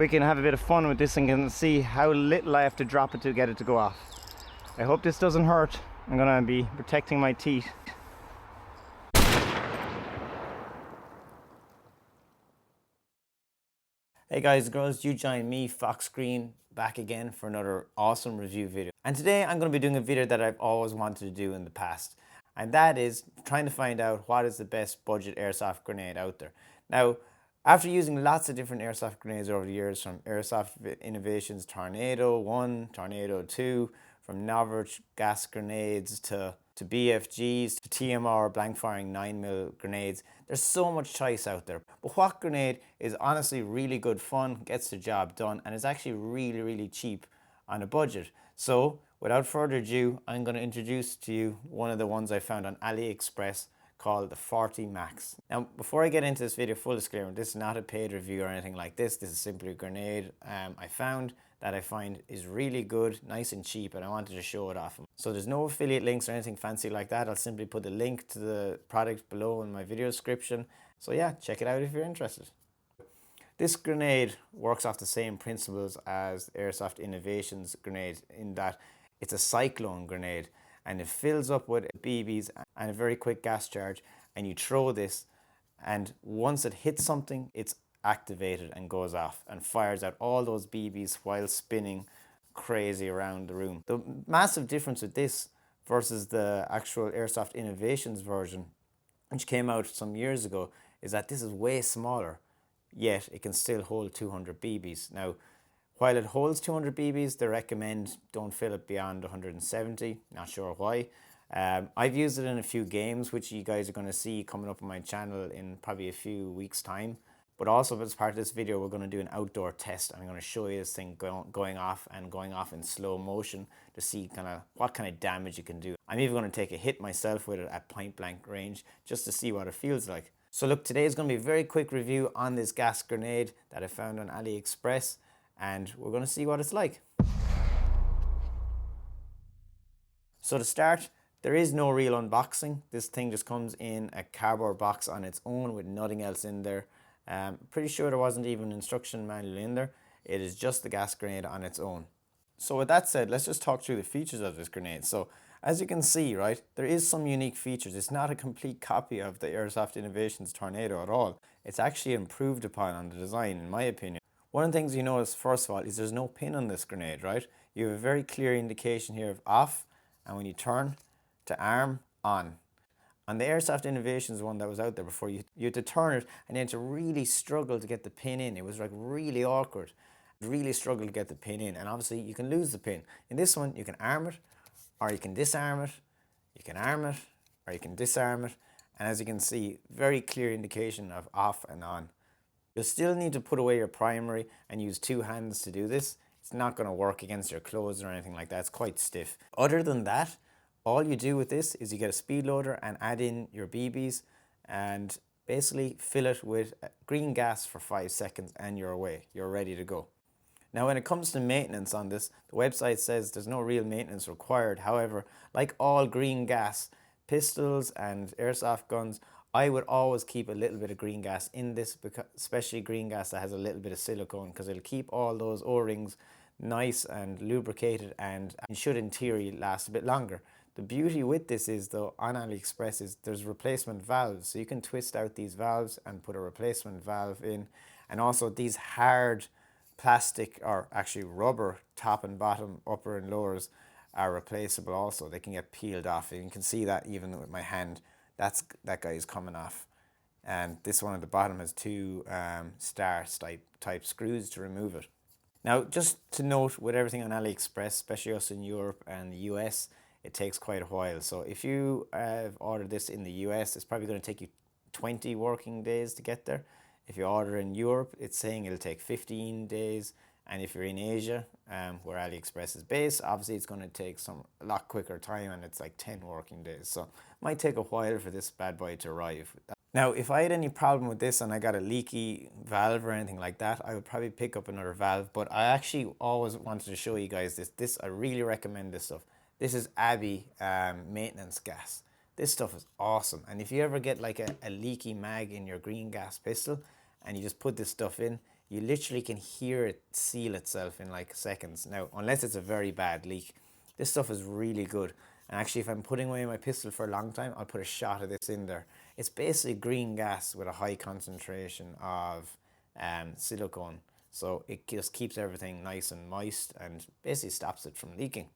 We can have a bit of fun with this and can see how little I have to drop it to get it to go off. I hope this doesn't hurt. I'm gonna be protecting my teeth. Hey guys and girls, you join me, FoxGreen, back again for another awesome review video. And today I'm going to be doing a video that I've always wanted to do in the past. And that is trying to find out what is the best budget airsoft grenade out there. Now, after using lots of different airsoft grenades over the years, from Airsoft Innovations Tornado 1, Tornado 2, from Novice gas grenades to BFGs, to TMR blank firing 9mm grenades. There's so much choice out there. But what grenade is honestly really good fun, gets the job done, and is actually really cheap on a budget? So without further ado, I'm going to introduce to you one of the ones I found on AliExpress called the 40 Max. Now, before I get into this video, full disclaimer, this is not a paid review or anything like this. This is simply a grenade I found that I find is really good, nice and cheap, and I wanted to show it off. So there's no affiliate links or anything fancy like that. I'll simply put the link to the product below in my video description. So yeah, check it out if you're interested. This grenade works off the same principles as the Airsoft Innovations grenade, in that it's a cyclone grenade and it fills up with BBs and a very quick gas charge, and you throw this, and once it hits something, it's activated and goes off and fires out all those BBs while spinning crazy around the room. The massive difference with this versus the actual Airsoft Innovations version, which came out some years ago, is that this is way smaller, yet it can still hold 200 BBs. Now, while it holds 200 BBs, they recommend don't fill it beyond 170. Not sure why. I've used it in a few games, which you guys are going to see coming up on my channel in probably a few weeks' time. But also, as part of this video, we're going to do an outdoor test. I'm going to show you this thing going off in slow motion to see what kind of damage it can do. I'm even going to take a hit myself with it at point blank range just to see what it feels like. So look, today is going to be a very quick review on this gas grenade that I found on AliExpress, and we're going to see what it's like. So to start, there is no real unboxing. This thing just comes in a cardboard box on its own with nothing else in there. Pretty sure there wasn't even an instruction manual in there. It is just the gas grenade on its own. So with that said, let's just talk through the features of this grenade. So as you can see, right, there is some unique features. It's not a complete copy of the Airsoft Innovations Tornado at all. It's actually improved upon on the design, in my opinion. One of the things you notice, first of all, is there's no pin on this grenade, right? You have a very clear indication here of off, and when you turn to arm, on. On the Airsoft Innovations one that was out there before, you had to turn it and you had to really struggle to get the pin in. It was like really awkward. Really struggle to get the pin in, and obviously you can lose the pin. In this one, you can arm it, or you can disarm it, you can arm it, or you can disarm it, and as you can see, very clear indication of off and on. You'll still need to put away your primary and use two hands to do this. It's not going to work against your clothes or anything like that. It's quite stiff. Other than that, all you do with this is you get a speed loader and add in your BBs and basically fill it with green gas for 5 seconds and you're away. You're ready to go. Now, when it comes to maintenance on this, the website says there's no real maintenance required. However, like all green gas pistols and airsoft guns, I would always keep a little bit of green gas in this, especially green gas that has a little bit of silicone, because it'll keep all those O-rings nice and lubricated and should in theory last a bit longer. The beauty with this is, though, on AliExpress is there's replacement valves, so you can twist out these valves and put a replacement valve in, and also these hard plastic, or actually rubber, top and bottom, upper and lowers are replaceable also. They can get peeled off, and you can see that even with my hand, that guy is coming off. And this one at the bottom has two star type screws to remove it. Now, just to note, with everything on AliExpress, especially us in Europe and the US, it takes quite a while. So if you have ordered this in the US, it's probably going to take you 20 working days to get there. If you order in Europe, it's saying it'll take 15 days. And if you're in Asia, where AliExpress is based, obviously it's going to take a lot quicker time, and it's like 10 working days. So it might take a while for this bad boy to arrive. Now, if I had any problem with this and I got a leaky valve or anything like that, I would probably pick up another valve. But I actually always wanted to show you guys this. I really recommend this stuff. This is Abbey maintenance gas. This stuff is awesome. And if you ever get like a leaky mag in your green gas pistol and you just put this stuff in, you literally can hear it seal itself in like seconds. Now, unless it's a very bad leak, this stuff is really good. And actually, if I'm putting away my pistol for a long time, I'll put a shot of this in there. It's basically green gas with a high concentration of silicone. So it just keeps everything nice and moist and basically stops it from leaking.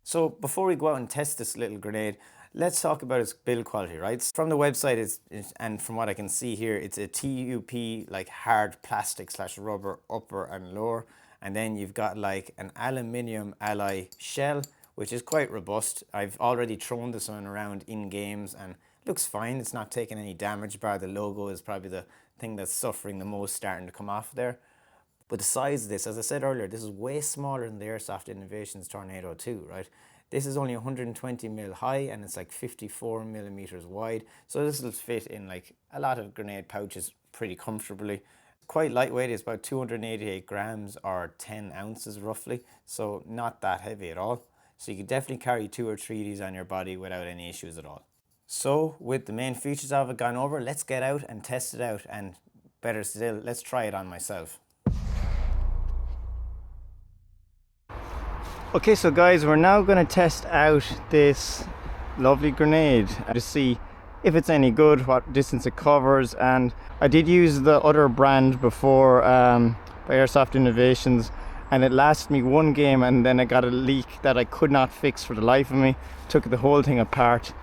So before we go out and test this little grenade, let's talk about its build quality, right? From the website, and from what I can see here, it's a TUP, like hard plastic / rubber upper and lower. And then you've got like an aluminium alloy shell, which is quite robust. I've already thrown this one around in games and looks fine. It's not taking any damage, bar the logo is probably the thing that's suffering the most starting to come off there. But the size of this, as I said earlier, this is way smaller than the Airsoft Innovations Tornado 2, right? This is only 120mm high and it's like 54mm wide. So this will fit in like a lot of grenade pouches pretty comfortably. Quite lightweight, it's about 288 grams or 10 ounces roughly. So not that heavy at all. So you can definitely carry 2 or 3 of these on your body without any issues at all. So with the main features of it gone over, let's get out and test it out. And better still, let's try it on myself. Okay, so guys, we're now going to test out this lovely grenade to see if it's any good, what distance it covers. And I did use the other brand before by Airsoft Innovations, and it lasted me 1 game, and then I got a leak that I could not fix for the life of me. Took the whole thing apart.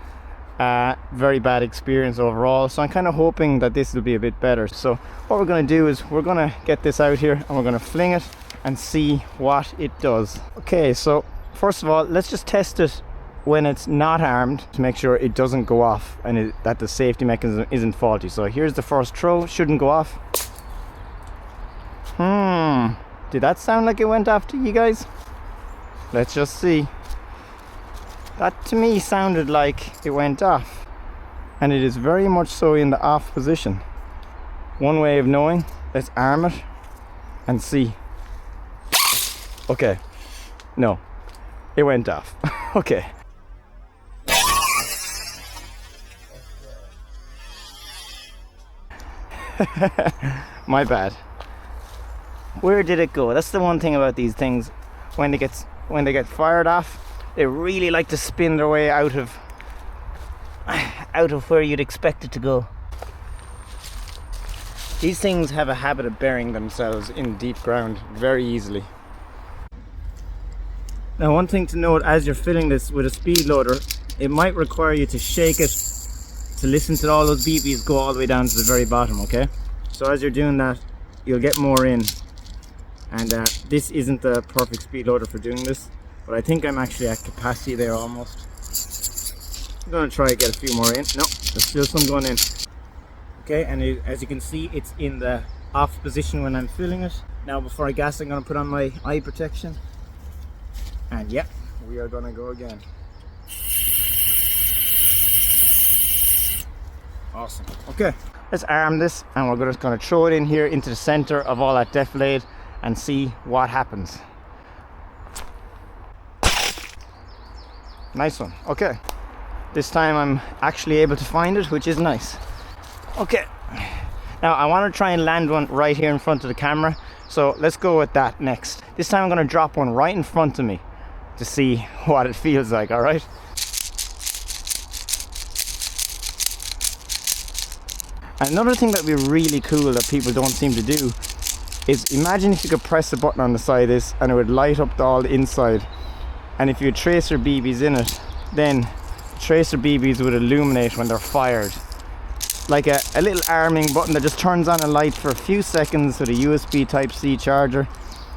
Very bad experience overall, so I'm kind of hoping that this will be a bit better. So what we're going to do is we're going to get this out here and we're going to fling it and see what it does. Okay, so first of all, let's just test it when it's not armed to make sure it doesn't go off and that the safety mechanism isn't faulty. So here's the first throw, shouldn't go off. Did that sound like it went off to you guys? Let's just see. That to me sounded like it went off, and it is very much so in the off position. One way of knowing, let's arm it and see. Okay, no, it went off. Okay. My bad. Where did it go? That's the one thing about these things. When they get fired off, they really like to spin their way out of where you'd expect it to go. These things have a habit of burying themselves in deep ground very easily. Now, one thing to note as you're filling this with a speed loader, it might require you to shake it to listen to all those BBs go all the way down to the very bottom, okay? So as you're doing that, you'll get more in. And this isn't the perfect speed loader for doing this, but I think I'm actually at capacity there almost. I'm going to try to get a few more in. No, there's still some going in. Okay, and as you can see, it's in the off position when I'm filling it. Now before I gas, I'm going to put on my eye protection. And yeah, we are going to go again. Awesome. Okay, let's arm this, and we're just going to throw it in here into the center of all that deflate and see what happens. Nice one. Okay, this time I'm actually able to find it, which is nice. Okay, now I want to try and land one right here in front of the camera, so let's go with that next. This time I'm going to drop one right in front of me to see what it feels like. All right. Another thing that would be really cool that people don't seem to do is imagine if you could press the button on the side of this and it would light up all the inside, and if you had tracer BBs in it, then tracer BBs would illuminate when they're fired, like a little arming button that just turns on a light for a few seconds with a USB Type-C charger.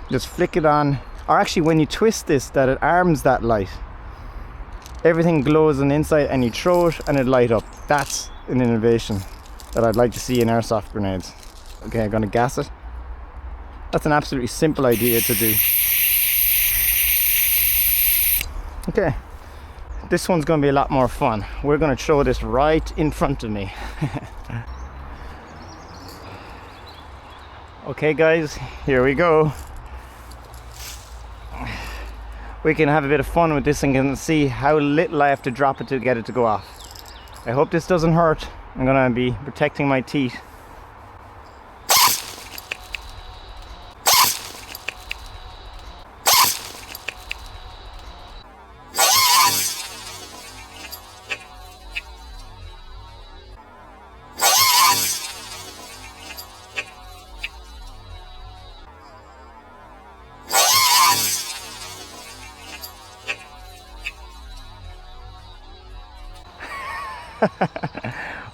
Just flick it on, or actually when you twist this, that it arms that light, everything glows on the inside, and you throw it and it light up. That's an innovation that I'd like to see in airsoft grenades. Okay, I'm gonna gas it. That's an absolutely simple idea to do. Okay, this one's gonna be a lot more fun. We're gonna throw this right in front of me. Okay guys, here we go. We can have a bit of fun with this and can see how little I have to drop it to get it to go off. I hope this doesn't hurt. I'm gonna be protecting my teeth.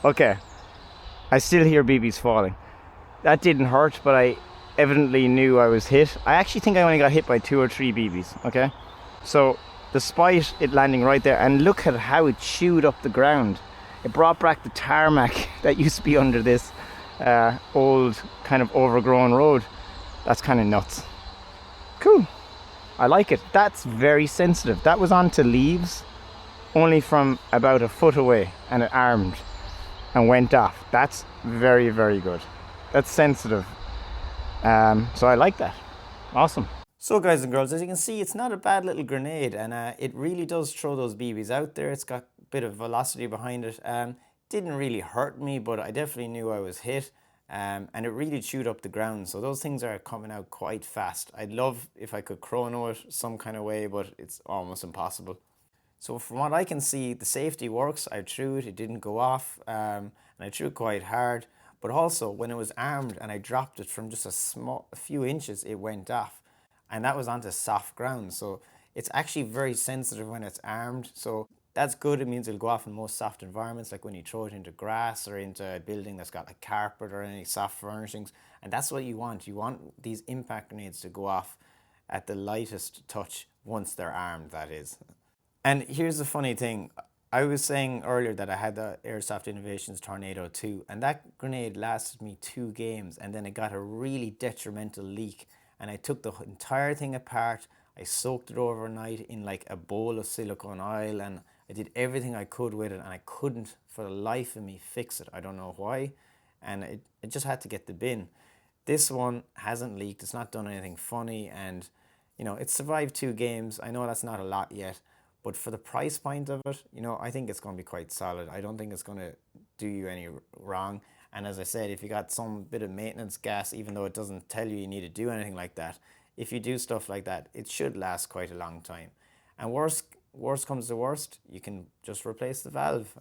Okay, I still hear BBs falling. That didn't hurt, but I evidently knew I was hit. I actually think I only got hit by 2 or 3 BBs, okay? So, despite it landing right there, and look at how it chewed up the ground. It brought back the tarmac that used to be under this old kind of overgrown road. That's kind of nuts. Cool. I like it. That's very sensitive. That was onto leaves, only from about a foot away, and it armed and went off. That's very, very good. That's sensitive. So I like that. Awesome. So guys and girls, as you can see, it's not a bad little grenade, and it really does throw those BBs out there. It's got a bit of velocity behind it. Didn't really hurt me, but I definitely knew I was hit. And it really chewed up the ground. So those things are coming out quite fast. I'd love if I could chrono it some kind of way, but it's almost impossible. So from what I can see, the safety works. I threw it, it didn't go off, and I threw it quite hard. But also, when it was armed and I dropped it from just a few inches, it went off. And that was onto soft ground. So it's actually very sensitive when it's armed. So that's good. It means it'll go off in most soft environments, like when you throw it into grass or into a building that's got like carpet or any soft furnishings. And that's what you want. You want these impact grenades to go off at the lightest touch once they're armed, that is. And here's the funny thing. I was saying earlier that I had the Airsoft Innovations Tornado 2, and that grenade lasted me 2 games, and then it got a really detrimental leak, and I took the entire thing apart. I soaked it overnight in like a bowl of silicone oil, and I did everything I could with it, and I couldn't for the life of me fix it. I don't know why, and it just had to get the bin. This one hasn't leaked. It's not done anything funny, and it's survived 2 games. I know that's not a lot yet, but for the price point of it, I think it's going to be quite solid. I don't think it's going to do you any wrong. And as I said, if you got some bit of maintenance gas, even though it doesn't tell you need to do anything like that, if you do stuff like that, it should last quite a long time. And worst comes to worst, you can just replace the valve,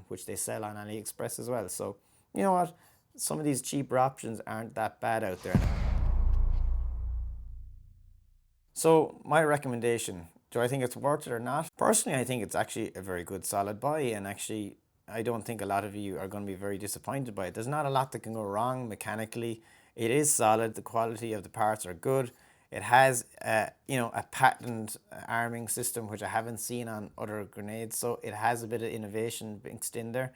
which they sell on AliExpress as well. So you know what? Some of these cheaper options aren't that bad out there. So my recommendation, do I think it's worth it or not? Personally, I think it's actually a very good solid buy, and actually I don't think a lot of you are going to be very disappointed by it. There's not a lot that can go wrong mechanically. It is solid. The quality of the parts are good. It has a patented arming system, which I haven't seen on other grenades. So it has a bit of innovation mixed in there.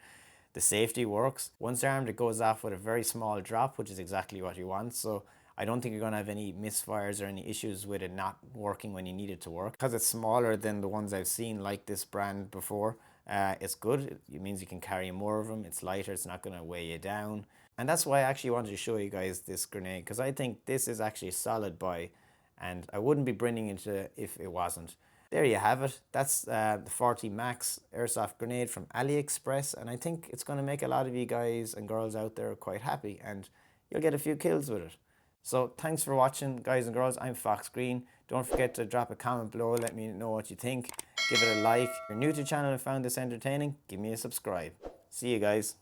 The safety works. Once armed, it goes off with a very small drop, which is exactly what you want. So I don't think you're going to have any misfires or any issues with it not working when you need it to work. Because it's smaller than the ones I've seen like this brand before, it's good. It means you can carry more of them. It's lighter. It's not going to weigh you down. And that's why I actually wanted to show you guys this grenade, because I think this is actually a solid buy, and I wouldn't be bringing it if it wasn't. There you have it. That's the 40 Max Airsoft Grenade from AliExpress, and I think it's going to make a lot of you guys and girls out there quite happy, and you'll get a few kills with it. So thanks for watching, guys and girls. I'm FoxGreen. Don't forget to drop a comment below. Let me know what you think. Give it a like. If you're new to the channel and found this entertaining, give me a subscribe. See you guys.